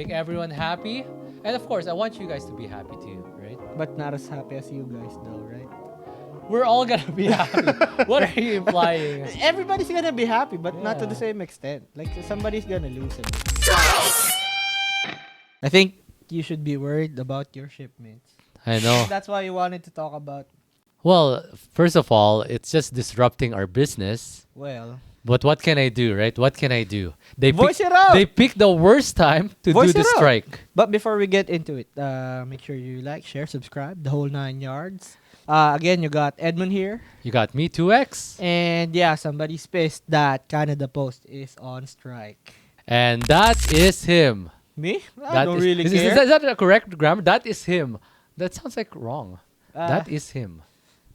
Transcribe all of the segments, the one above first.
make everyone happy. And of course, I want you guys to be happy too, right? But not as happy as you guys, though, right? We're all gonna be happy. What are you implying? Everybody's gonna be happy, but not to the Yeah. same extent. Like somebody's gonna lose it. I think you should be worried about your shipmates. I know. That's why you wanted to talk about. Well, first of all, it's just disrupting our business. Well, But what can I do, right? What can I do? They voice pick, it out. They pick the worst time to Voice do the it out. strike. But before we get into it, make sure you like, share, subscribe, the whole 9 yards. Again, you got Edmon here. You got me 2x. And yeah, somebody's pissed that Canada Post is on strike. And that is him. Me? I That don't is- really is, care. Is that a correct grammar? That is him. That sounds like wrong. Uh, That is him.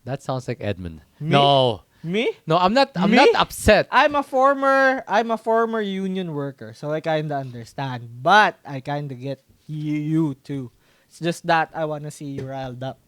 That sounds like Edmund. Me? No. Me? No, I'm not Me? not upset. I'm a former union worker, so I kinda understand. But I kinda get you too. It's just that I wanna see you riled up.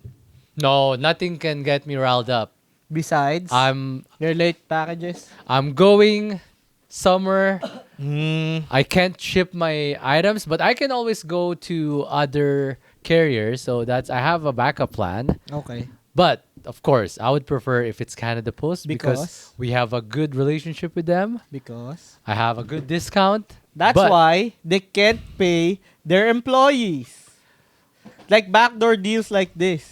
No, nothing can get me riled up. Besides I'm your late packages. going somewhere. Mm. I can't ship my items, but I can always go to other carriers. So I have a backup plan. Okay. But of course, I would prefer if it's Canada Post because Because? we have a good relationship with them. Because I have a good discount. that's But- why they can't pay their employees. Like backdoor deals like this.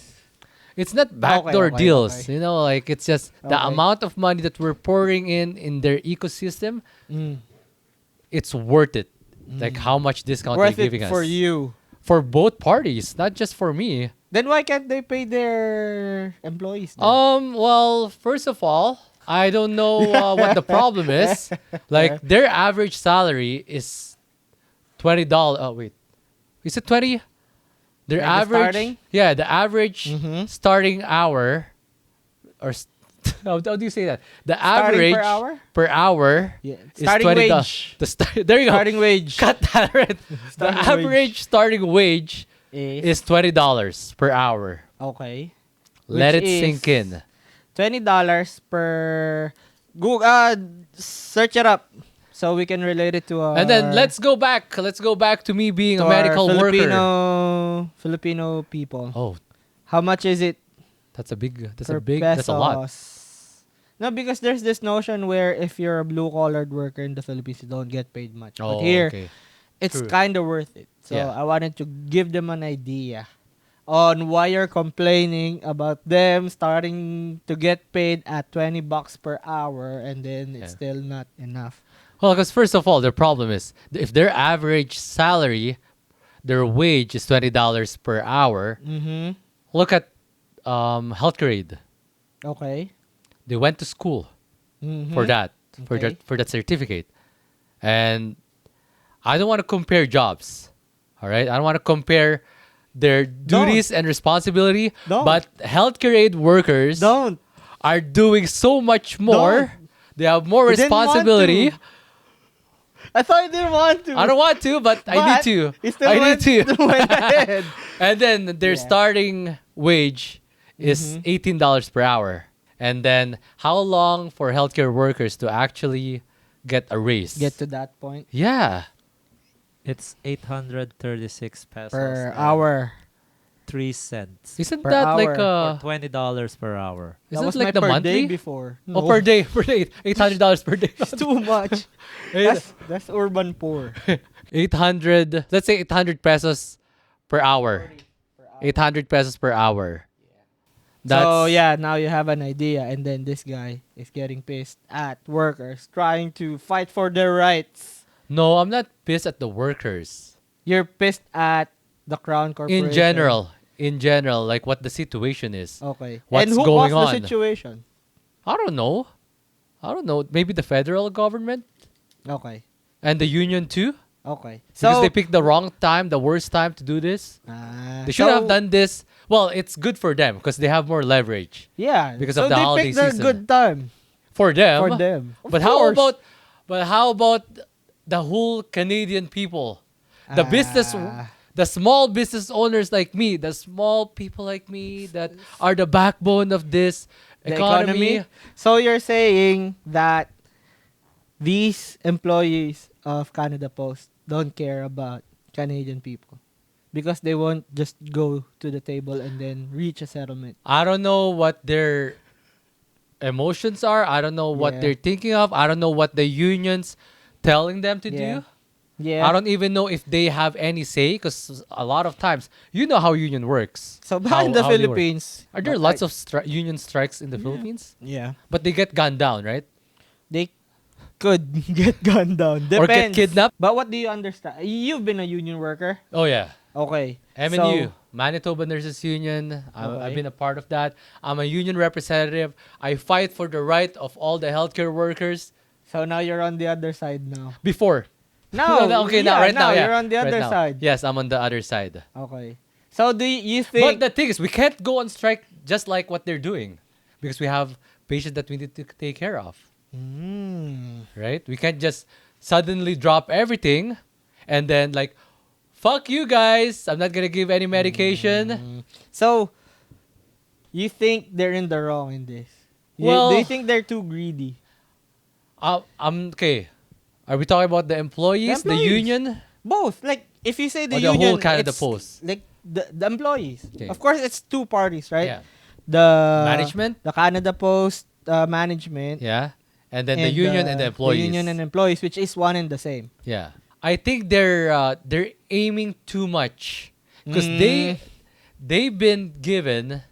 It's not backdoor okay, deals, okay. you know, like it's just the Okay. amount of money that we're pouring in their ecosystem. Mm. It's worth it. Like how much discount Worth they're it giving us for you. for both parties, not just for me. Then why can't they pay their employees? Then? Well, first of all, I don't know what the problem is. Like their average salary is $20. Oh wait, is it 20? Their Like the average, starting? yeah, the average Mhm. starting hour, or how do you say that? The Starting average per hour? per hour Yeah. is Starting $20. wage. There you go. Starting wage Cut that right. The Starting average starting wage is is $20 per hour. okay. Let Which it sink is in. $20 per Google. Search it up so we can relate it to our. And then let's go back. Let's go back to me being to a medical our worker. Filipino people. Oh, How much is it that's a big. That's per a big. That's a lot. pesos? No, because there's this notion where if you're a blue collared worker in the Philippines, you don't get paid much. Oh, But here, okay. it's True. kind of worth it. So Yeah. I wanted to give them an idea on why you're complaining about them starting to get paid at $20 per hour and then it's Yeah. still not enough. Well, because first of all, their problem is if their average salary, their wage is $20 per hour. Mm-hmm. Look at healthcare aid. Okay. They went to school Mm-hmm. for that, Okay. for that certificate, and I don't want to compare jobs. All right, I don't want to compare their duties and responsibility. Don't. But healthcare aid workers Don't. are doing so much more. They have more You didn't want responsibility. to. I thought you didn't want to. I don't want to, but I need But to. you still I went, need to. went ahead. And then their Yeah. starting wage is Mhm. $18 per hour. And then how long for healthcare workers to actually get a raise? Get to that point Yeah. It's 836 pesos per and hour. 3 cents. Isn't Per that like hour. Or $20 per hour. That isn't was it like my the per monthly? day before. Oh, per day, $800 per day. It's too much. that's urban poor. 800, let's say 800 pesos per hour. 800 pesos per hour. So yeah, now you have an idea, and then this guy is getting pissed at workers trying to fight for their rights. No, I'm not pissed at the workers. You're pissed at the Crown Corporation. In general, like what the situation is. Okay. What's and who going caused on? the situation? I don't know. Maybe the federal government Okay. and the union too. Okay. Because So they picked the wrong time, the worst time to do this. They should have done this. Well, it's good for them because they have more leverage Yeah. because so of the they holiday picked a season. good time For them. for them. Of But how course. about the whole Canadian people? Ah. The small business owners like me, the small people like me that are the backbone of this The economy. So you're saying that these employees of Canada Post don't care about Canadian people because they won't just go to the table and then reach a settlement. I don't know what their emotions are. I don't know what Yeah. they're thinking of. I don't know what the unions telling them to Yeah. do. Yeah. I don't even know if they have any say because a lot of times, you know how union works. So back in the how they work. Philippines, Are there lots of union strikes in the Philippines? yeah, But they get gunned down, right? they could get gunned down. Depends. Or get kidnapped? But what do you understand? You've been a union worker. Oh yeah. Okay. MNU, Manitoba Nurses Union. I've Okay. been a part of that. I'm a union representative. I fight for the right of all the healthcare workers. So now you're on the other side now. Before. No. Okay, yeah, right now, yeah. You're on the Right other now. side. Yes, I'm on the other side. Okay. So do you But think? the thing is, we can't go on strike just like what they're doing because we have patients that we need to take care of, right? We can't just suddenly drop everything and then like, fuck you guys, I'm not gonna give any medication. So you think they're in the wrong in this? Well- Do you think they're too greedy? I'm okay. Are we talking about the employees, the employees. union? Both. Like if you say the Or the union, whole Canada it's Post? like the employees. Okay. Of course, it's two parties, right? Yeah. The Management? the Canada Post management, Yeah. And then the union and the employees. The union and employees, which is one and the same. Yeah. I think they're aiming too much because they've been given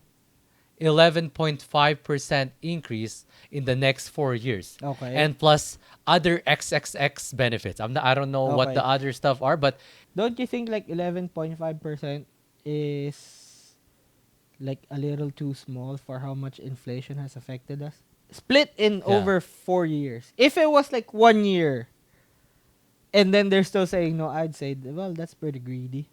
11.5% increase in the next 4 years. Okay. And plus other XXX benefits. I don't know what Okay. the other stuff are, but Don't you think like 11.5% is like a little too small for how much inflation has affected us? Split in Yeah. over 4 years. If it was like 1 year, and then they're still saying no, I'd say, well, that's pretty greedy.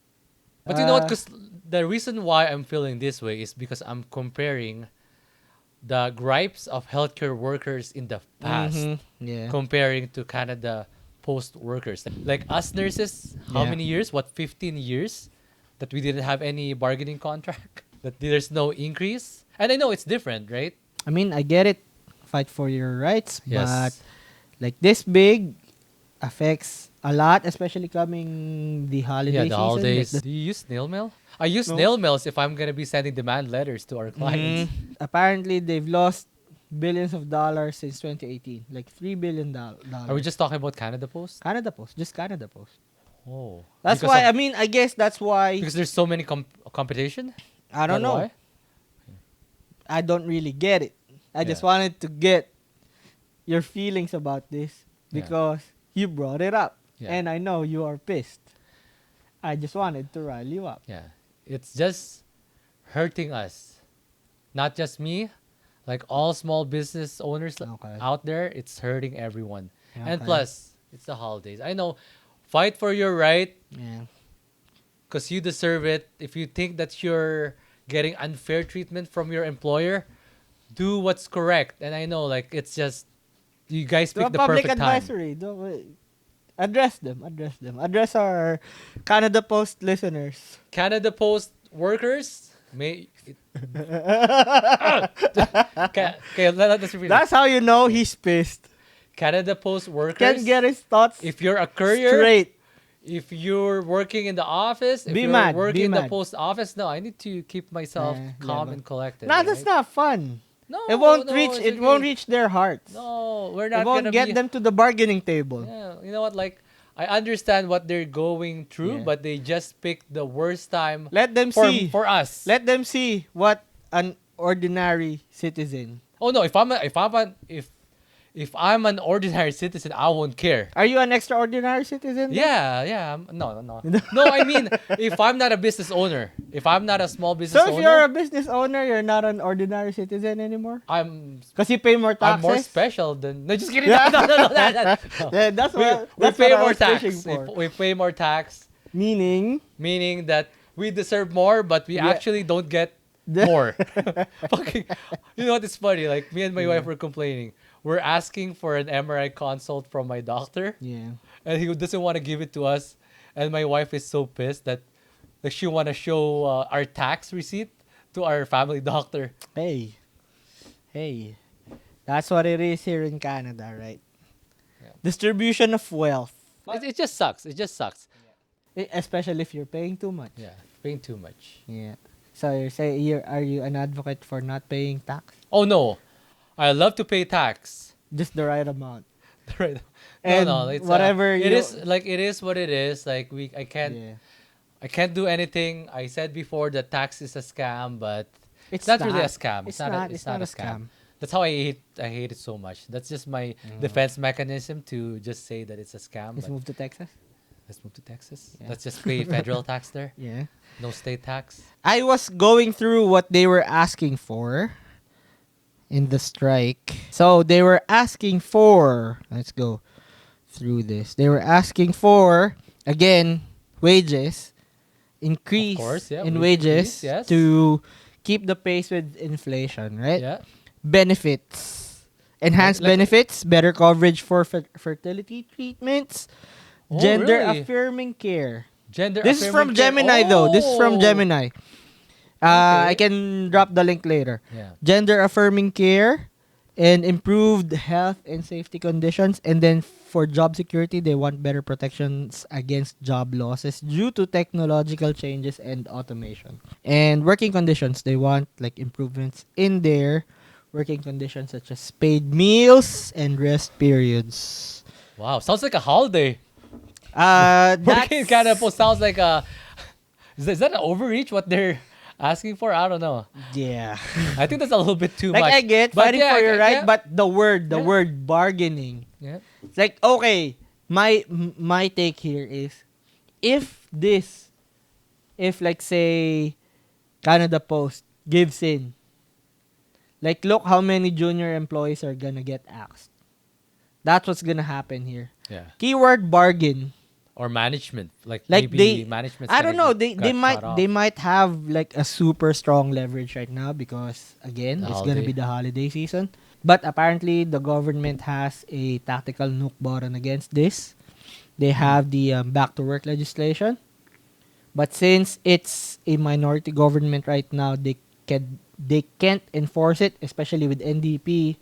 But you know what? Because the reason why I'm feeling this way is because I'm comparing the gripes of healthcare workers in the past, Yeah. comparing to Canada Post workers. Like us nurses, how Yeah. many years? What, 15 years that we didn't have any bargaining contract? That there's no increase? And I know it's different, right? I mean, I get it. Fight for your rights, Yes. but like this big affects a lot, especially coming the holiday Yeah, the season. holidays. Like Do you use snail mail? I use No. snail mails if I'm going to be sending demand letters to our clients. Apparently, they've lost billions of dollars since 2018, like $3 billion. Are we just talking about Canada Post? Canada Post, just Canada Post. Oh. That's Because why. of- I mean, I guess that's why. because there's so many competition? I don't That know. why? I don't really get it. I just Yeah. wanted to get your feelings about this Yeah. because you brought it up, Yeah. and I know you are pissed. I just wanted to rile you up. Yeah. It's just hurting us. Not just me, like all small business owners Okay. out there, it's hurting everyone. And Okay. plus, it's the holidays. I know, fight for your right Yeah. because you deserve it. If you think that you're getting unfair treatment from your employer, do what's correct. And I know, like, it's just, you guys To a pick the public perfect time. advisory. Address them. Address them. Address our Canada Post listeners. Canada Post workers, may... okay, let's repeat it. That's how you know he's pissed. Canada Post workers, Can't get his thoughts if you're a courier, straight. if you're working in the office, if Be you're mad, working be in the mad. post office, no, I need to keep myself calm yeah, and collected. Nah, that's right? not fun. No, It won't no, reach. it's It okay. won't reach their hearts. No, we're It not won't gonna get be. them to the bargaining table. Yeah, you know what? Like, I understand what they're going through, Yeah. but they just picked the worst time Let them for see. for us. Let them see what an ordinary citizen. Oh no, if I'm an ordinary citizen, I won't care. Are you an extraordinary citizen? Yeah, yeah. No. No, I mean, if I'm not a business owner, if I'm not a small business So if owner, you're a business owner, you're not an ordinary citizen anymore. I'm Because you pay more taxes. I'm more special than. No, just kidding. Yeah. No. Yeah, that's We, what. we That's pay what I more was tax. fishing for. We pay more tax, Meaning. meaning that we deserve more, but we Yeah. actually don't get more. Fucking, you know what? It's funny. Like me and my wife were complaining. We're asking for an MRI consult from my doctor, Yeah. and he doesn't want to give it to us. And my wife is so pissed that like she want to show our tax receipt to our family doctor. Hey. That's what it is here in Canada, right? Yeah. Distribution of wealth. It just sucks. It just sucks. Especially if you're paying too much. Yeah, paying too much. Yeah. So you're saying are you an advocate for not paying tax? Oh no, I love to pay tax. Just the right amount. Right. No, And no, it's whatever it you is like it is what it is. Like yeah. I can't do anything. I said before that tax is a scam, but It's not really a scam. It's not a scam. That's how I hate it so much. That's just my defense mechanism to just say that it's a scam. Let's But move to Texas. let's move to Texas. Yeah. Let's just pay federal tax there. Yeah. No state tax. I was going through what they were asking for in the strike. So they were asking for, let's go through this. They were asking for, again, wages, increase course, yeah, in wage wages increase, yes. to keep the pace with inflation, right? Yeah. Benefits. Enhanced Like- benefits, better coverage for fertility treatments, Oh, gender really? affirming care. Gender. This is from affirming care. Gemini though. This is from Oh! Gemini. Okay. I can drop the link later. Yeah. Gender affirming care and improved health and safety conditions. And then for job security, they want better protections against job losses due to technological changes and automation. And working conditions, they want like improvements in their working conditions such as paid meals and rest periods. Wow, sounds like a holiday. That's Working in Canada Post sounds like a. Is that an overreach? What they're asking for? I don't know. yeah. I think that's a little bit too Like much. I get But fighting yeah, for your right, yeah. but the Yeah. word bargaining. Yeah. It's like okay, my take here is if like say Canada Post gives in, like look how many junior employees are gonna get axed. That's what's gonna happen here. Yeah. Keyword bargain. Or management, like Like maybe they, management's I don't gonna know. get They cut off. might have like a super strong leverage right now because again, The it's gonna holiday. be the holiday season. But apparently, the government has a tactical nuke button against this. They have the back to work legislation, but since it's a minority government right now, they can't enforce it, especially with NDP.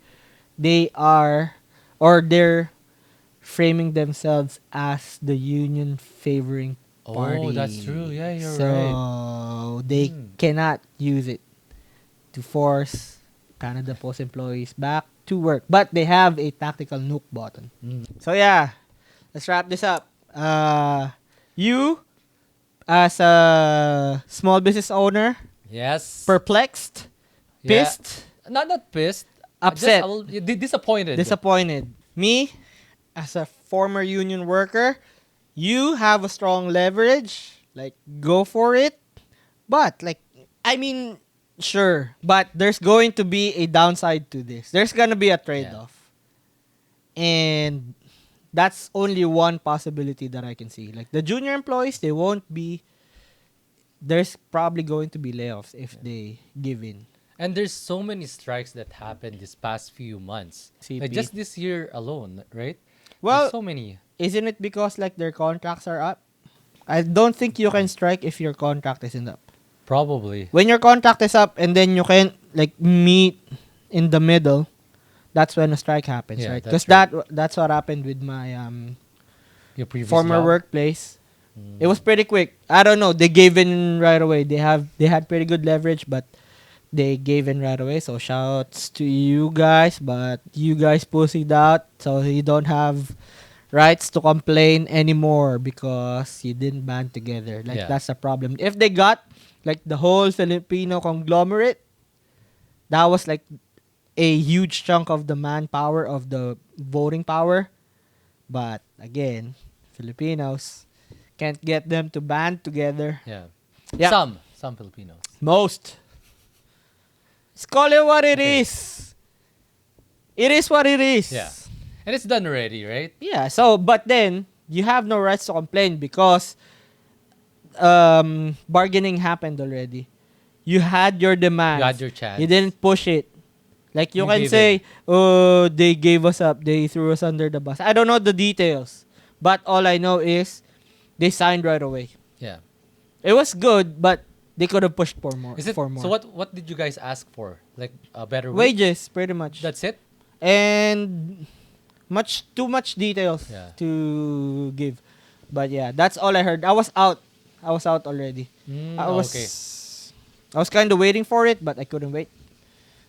They're framing themselves as the union favoring party. Oh, that's true. Yeah, you're so right. they Hmm. cannot use it to force Canada Post employees back to work. But they have a tactical nuke button. Mm. So yeah, let's wrap this up. You, as a small business owner, Yes. perplexed, Yeah. pissed, Not pissed. upset, Just a little, disappointed. disappointed. Me, as a former union worker, you have a strong leverage. Like, go for it. But, like, I mean, sure. But there's going to be a downside to this. There's going to be a trade-off. And that's only one possibility that I can see. Like, the junior employees, they won't be... There's probably going to be layoffs if they give in. And there's so many strikes that happened this past few months. CP. Like just this year alone, right? Well, There's so many. isn't it because like their contracts are up? I don't think you can strike if your contract isn't up. Probably. When your contract is up and then you can like meet in the middle, that's when a strike happens, Yeah, right? that's Because right. that's what happened with my Your previous former job? workplace. Mm. It was pretty quick. I don't know. They gave in right away. They had pretty good leverage, but they gave in right away. So shouts to you guys, but you guys pussied out, so you don't have rights to complain anymore because you didn't band together. Like Yeah. that's the problem. If they got like the whole Filipino conglomerate, that was like a huge chunk of the manpower of the voting power. But again, Filipinos can't get them to band together. Yeah. Yeah. Some Filipinos. Most. Let's call it what it Okay. is. It is what it is. Yeah. And it's done already, right? Yeah. So, but then you have no rights to complain because bargaining happened already. You had your demands. You had your chance. You didn't push it. Like you You can gave say, "Oh, they gave us up. They threw us under the bus." I don't know the details, but all I know is they signed right away. Yeah. It was good, but they could have pushed for more. Is it for more. so? What did you guys ask for? Like a better wage? Wages, pretty much. That's it. And too much details Yeah. to give. But yeah, that's all I heard. I was out. I was out already. I was Okay. I was kind of waiting for it, but I couldn't wait.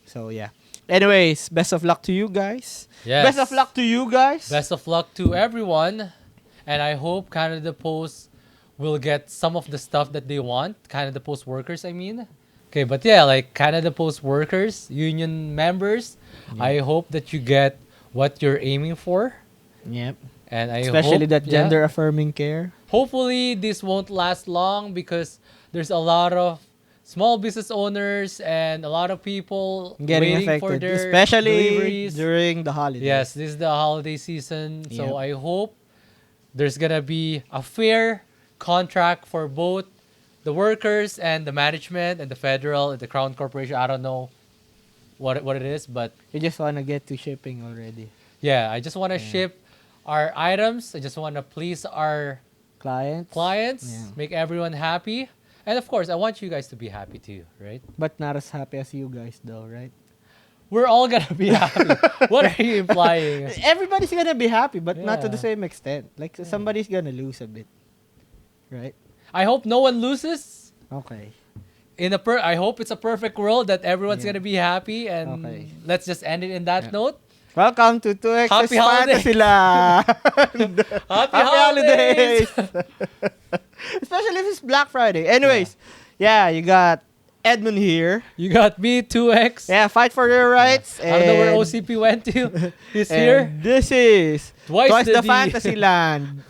So yeah. Anyways, best of luck to you guys. Yes. Best of luck to you guys. Best of luck to everyone. And I hope Canada Post will get some of the stuff that they want. Canada Post workers, I mean. Okay, but yeah, like Canada Post workers, union members, I hope that you get what you're aiming for. Yep. And I Especially hope, that yeah, gender affirming care. hopefully this won't last long because there's a lot of small business owners and a lot of people Getting waiting for affected, their especially deliveries. during the holidays. Yes, this is the holiday season, so Yep. I hope there's gonna be a fair contract for both the workers and the management and the federal and the crown corporation. I don't know what it is, but You just wanna get to shipping already. yeah, I just want to ship our items. I just want to please our Clients. clients, Yeah. make everyone happy, and of course, I want you guys to be happy too, right? But not as happy as you guys though, right? We're all gonna be happy. What are you implying? Everybody's gonna be happy, but not to the Yeah. same extent. Like somebody's gonna lose a bit. Right? I hope no one loses. Okay. I hope it's a perfect world that everyone's Yeah. gonna be happy, and Okay. let's just end it in that Yeah. note. Welcome to 2X's Happy holidays. Fantasy Land. Happy Happy holidays! Especially if it's Black Friday. Anyways, yeah, you got Edmon here. You got me, 2X. Yeah, fight for your rights. I don't know where and- OCP went to. He's and here. This is Twice Twice the the D. Fantasy Land.